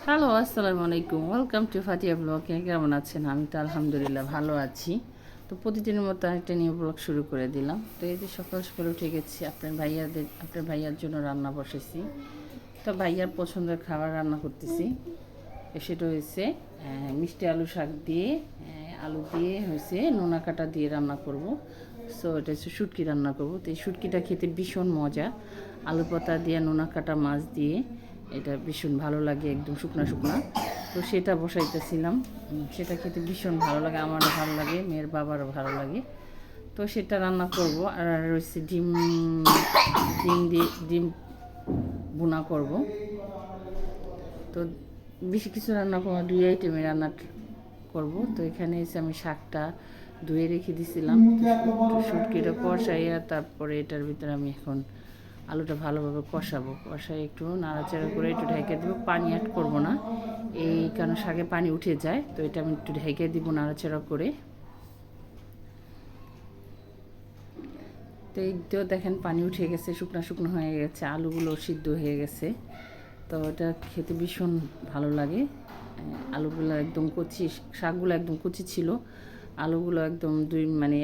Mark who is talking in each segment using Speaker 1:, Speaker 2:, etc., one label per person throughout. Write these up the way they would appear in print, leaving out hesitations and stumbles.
Speaker 1: Hello, আসসালামু আলাইকুম। Welcome to Fatiha blog. কেমন আছেন? আমি তো আলহামদুলিল্লাহ ভালো আছি। তো প্রতিদিনের মতো একটা নিউ ব্লগ শুরু করে দিলাম। তো এই যে সকাল সকাল উঠে গেছি, আপনার ভাইয়ার জন্য রান্না বসেছি। তো ভাইয়ার পছন্দের খাবার রান্না করতেছি। সেটা হয়েছে মিষ্টি আলু শাক দিয়ে, আলু দিয়ে হয়েছে নোনা কাটা দিয়ে রান্না করব। সো এটা হচ্ছে শুটকি রান্না করব। তো এই শুটকিটা খেতে ভীষণ মজা, আলু পাতা দিয়ে নোনা কাটা মাছ দিয়ে, এটা ভীষণ ভালো লাগে, একদম শুকনা শুকনা। তো সেটা বসাইতেছিলাম। সেটা খেতে ভীষণ ভালো লাগে, আমারও ভালো লাগে, মেয়ের বাবারও ভালো লাগে। তো সেটা রান্না করব। আর রয়েছে ডিম ভুনা করব। তো বেশি কিছু রান্না করবো, 2 আইটেমে রান্না করব। তো এখানে এসে আমি শাকটা ধুয়ে রেখে দিয়েছিলাম। শুটকিটা কষাইয়া তারপরে এটার ভিতরে আমি এখন আলুটা ভালোভাবে কষাবো। কষাই একটু নাড়াচাড়া করে একটু ঢেকে দেবো, পানি অ্যাড করব না, এই কারণে শাকে পানি উঠে যায়। তো এটা আমি একটু ঢেকে দিব নাড়াচাড়া করে। তো এই তো দেখেন পানি উঠে গেছে, শুকনো শুকনো হয়ে গেছে, আলুগুলো সিদ্ধ হয়ে গেছে। তো এটা খেতে ভীষণ ভালো লাগে। আলুগুলো একদম কচি, শাকগুলো একদম কচি ছিল, আলুগুলো একদম মানে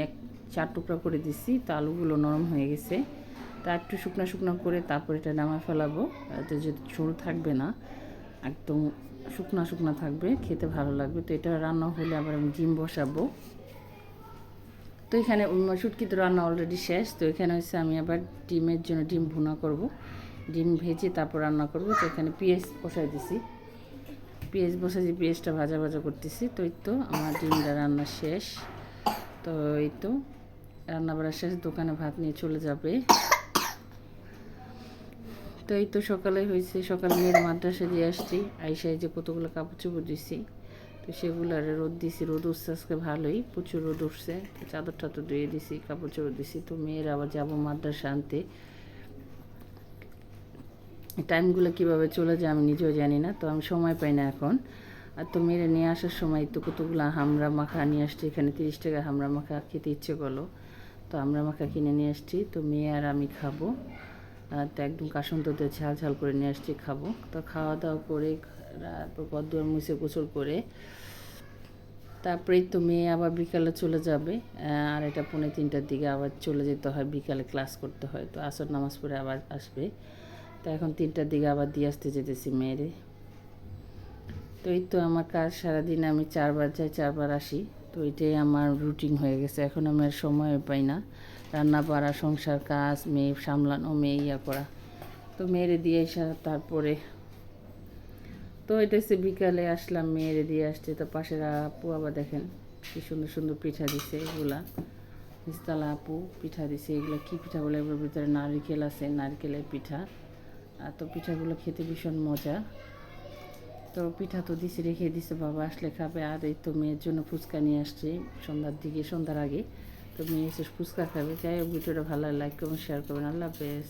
Speaker 1: 4 টুকরা করে দিছি। তো আলুগুলো নরম হয়ে গেছে। তা একটু শুকনো শুকনো করে তারপর এটা নামা ফেলাবো। এতে যে ঝোল থাকবে না, একদম শুকনো শুকনো থাকবে, খেতে ভালো লাগবে। তো এটা রান্না হলে আবার আমি ডিম বসাবো। তো এখানে শুটকি তো রান্না অলরেডি শেষ। তো এখানে হচ্ছে আমি আবার ডিমের জন্য ডিম ভুনা করব, ডিম ভেজে তারপর রান্না করব। তো এখানে পেঁয়াজ বসাই দিছি, পেঁয়াজটা ভাজা ভাজা করতেছি। তো এই তো আমার ডিমটা রান্না শেষ। তো এই তো রান্না বাড়া শেষ, দোকানে ভাত নিয়ে চলে যাবে। তো এই তো সকালে হয়েছে, সকালে মেয়ের মাদ্রাসা দিয়ে আসছি, আইসাই যে কতগুলো কাপড় চোপড় দিছি। তো সেগুলো আর রোদ দিছি, রোদ উঠছে আজকে ভালোই, প্রচুর রোদ উঠছে। তো চাদর টাদর ধুয়ে দিছি, কাপড় চোপড় দিছি। তো মেয়ের আবার যাবো মাদ্রাসা আনতে। টাইমগুলো কীভাবে চলে যায় আমি নিজেও জানি না, তো আমি সময় পাই না এখন। আর তো মেরে নিয়ে আসার সময় তো কতগুলো হামরা মাখা নিয়ে আসছি, এখানে 30 টাকা হামরা মাখা খেতে ইচ্ছে করলো। তো হামরা মাখা কিনে নিয়ে আসছি, তো মেয়ে আর আমি খাবো। তো একদম কাসুন্দরতে ঝাল ঝাল করে নিয়ে আসছি, খাবো। তো খাওয়া দাওয়া করে তারপর ঘরদুয়ার মুছে গোসল করে তারপরেই তো মেয়ে আবার বিকালে চলে যাবে। আর এটা 2:45টার দিকে আবার চলে যেতে হয়, বিকালে ক্লাস করতে হয়। তো আসর নামাজ পড়ে আবার আসবে। তো এখন 3টার দিকে আবার দিয়ে আসতে যেতেছি মেয়েরে। তো এই তো আমার কাজ, সারাদিন আমি 4বার যাই 4বার আসি। তো এটাই আমার রুটিন হয়ে গেছে, এখন আমি আর সময় পাই না। রান্না বাড়া, সংসার কাজ, মেয়ে সামলানো, মেয়ে ইয়া করা। তো মেয়েরে দিয়ে এসে তারপরে তো এটা হচ্ছে বিকালে আসলাম, মেয়েরে দিয়ে আসছে। তো পাশের আপু আবার দেখেন কি সুন্দর সুন্দর পিঠা দিছে, এগুলা নিস্তালা আপু পিঠা দিছে। এগুলো কী পিঠা বলে, এগুলোর ভিতরে নারকেল আছে, নারকেলের পিঠা। আর তো পিঠাগুলো খেতে ভীষণ মজা। তো পিঠা তো দিছে, রেখে দিছে, বাবা আসলে খাবে। আর এই তো মেয়ের জন্য ফুচকা নিয়ে আসছি সন্ধ্যার দিকে, সন্ধ্যার আগে। তো মেয়ে এসে ফুচকা খাবে। যাই হোক, ভিডিওটা ভালো লাগে, লাইক করবেন, শেয়ার করবেন। আল্লাহ হাফেজ।